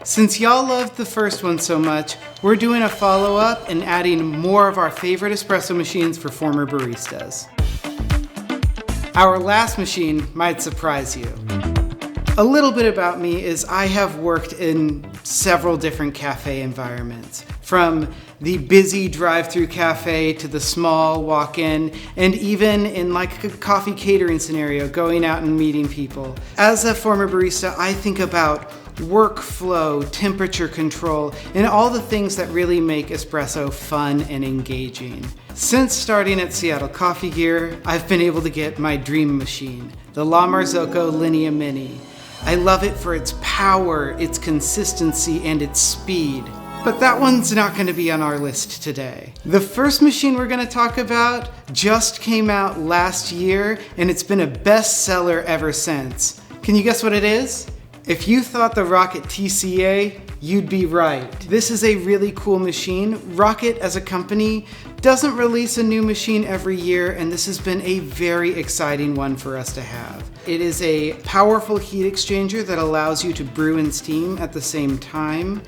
Since y'all loved the first one so much, we're doing a follow-up and adding more of our favorite espresso machines for former baristas. Our last machine might surprise you. A little bit about me is I have worked in several different cafe environments, from the busy drive-through cafe to the small walk-in, and even in like a coffee catering scenario, going out and meeting people. As a former barista, I think about workflow, temperature control, and all the things that really make espresso fun and engaging. Since starting at Seattle Coffee Gear, I've been able to get my dream machine, the La Marzocco Linea Mini. I love it for its power, its consistency, and its speed. But that one's not going to be on our list today. The first machine we're going to talk about just came out last year, and it's been a bestseller ever since. Can you guess what it is? If you thought the Rocket TCA, you'd be right. This is a really cool machine. Rocket as a company doesn't release a new machine every year, and this has been a very exciting one for us to have. It is a powerful heat exchanger that allows you to brew and steam at the same time.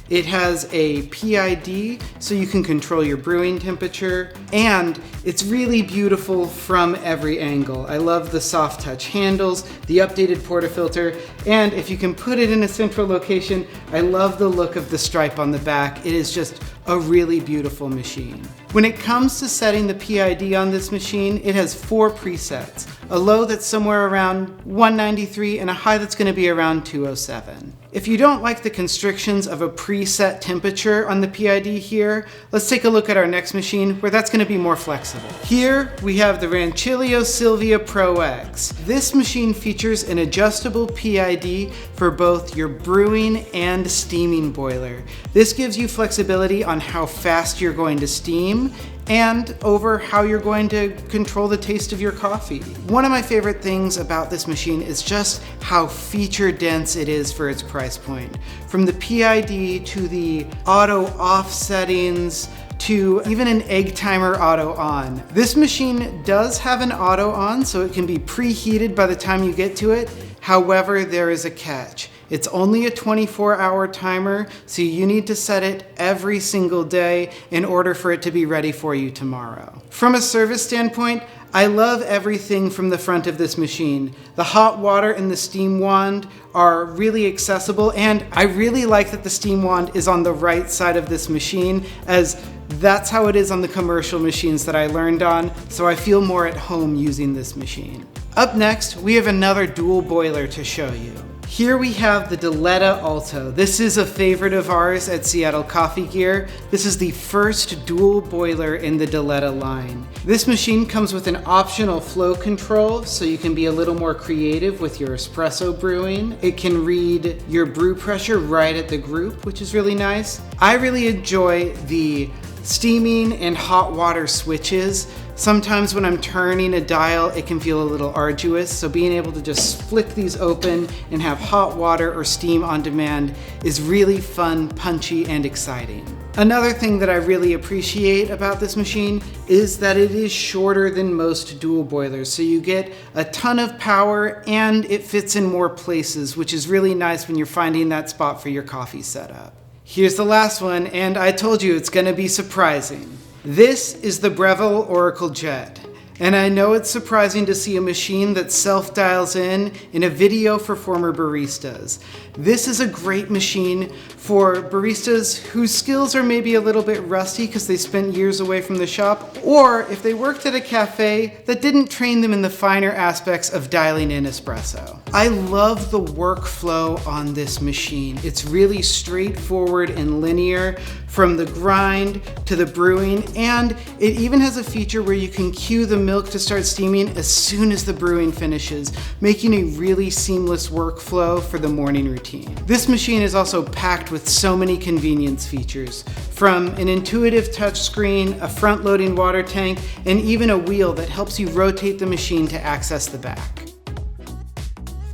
It has a PID, so you can control your brewing temperature, and it's really beautiful from every angle. I love the soft touch handles, the updated portafilter, and if you can put it in a central location, I love the look of the stripe on the back. It is just a really beautiful machine. When it comes to setting the PID on this machine, it has 4 presets. A low that's somewhere around 193 and a high that's going to be around 207. If you don't like the constrictions of a preset temperature on the PID here, let's take a look at our next machine where that's going to be more flexible. Here we have the Rancilio Silvia Pro X. This machine features an adjustable PID for both your brewing and steaming boiler. This gives you flexibility on how fast you're going to steam and over how you're going to control the taste of your coffee. One of my favorite things about this machine is just how feature dense it is for its price point. From the PID to the auto off settings to even an egg timer auto on. This machine does have an auto on, so it can be preheated by the time you get to it. However, there is a catch. It's only a 24-hour timer, so you need to set it every single day in order for it to be ready for you tomorrow. From a service standpoint, I love everything from the front of this machine. The hot water and the steam wand are really accessible, and I really like that the steam wand is on the right side of this machine, as that's how it is on the commercial machines that I learned on, so I feel more at home using this machine. Up next, we have another dual boiler to show you. Here we have the Diletta Alto. This is a favorite of ours at Seattle Coffee Gear. This is the first dual boiler in the Diletta line. This machine comes with an optional flow control, so you can be a little more creative with your espresso brewing. It can read your brew pressure right at the group, which is really nice. I really enjoy the steaming and hot water switches. Sometimes when I'm turning a dial, it can feel a little arduous, so being able to just flick these open and have hot water or steam on demand is really fun, punchy, and exciting. Another thing that I really appreciate about this machine is that it is shorter than most dual boilers, so you get a ton of power and it fits in more places, which is really nice when you're finding that spot for your coffee setup. Here's the last one, and I told you it's gonna be surprising. This is the Breville Oracle Jet. And I know it's surprising to see a machine that self-dials in a video for former baristas. This is a great machine for baristas whose skills are maybe a little bit rusty because they spent years away from the shop, or if they worked at a cafe that didn't train them in the finer aspects of dialing in espresso. I love the workflow on this machine. It's really straightforward and linear from the grind to the brewing, and it even has a feature where you can cue the milk to start steaming as soon as the brewing finishes, making a really seamless workflow for the morning routine. This machine is also packed with so many convenience features, from an intuitive touchscreen, a front-loading water tank, and even a wheel that helps you rotate the machine to access the back.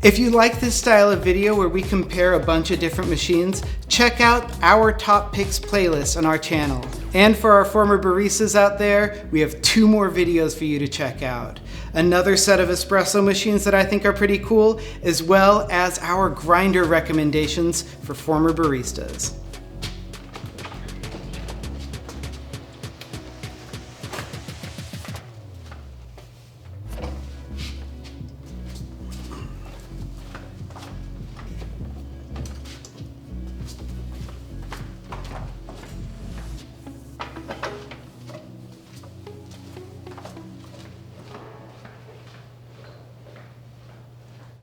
If you like this style of video where we compare a bunch of different machines, check out our top picks playlist on our channel. And for our former baristas out there, we have 2 more videos for you to check out. another set of espresso machines that I think are pretty cool, as well as our grinder recommendations for former baristas.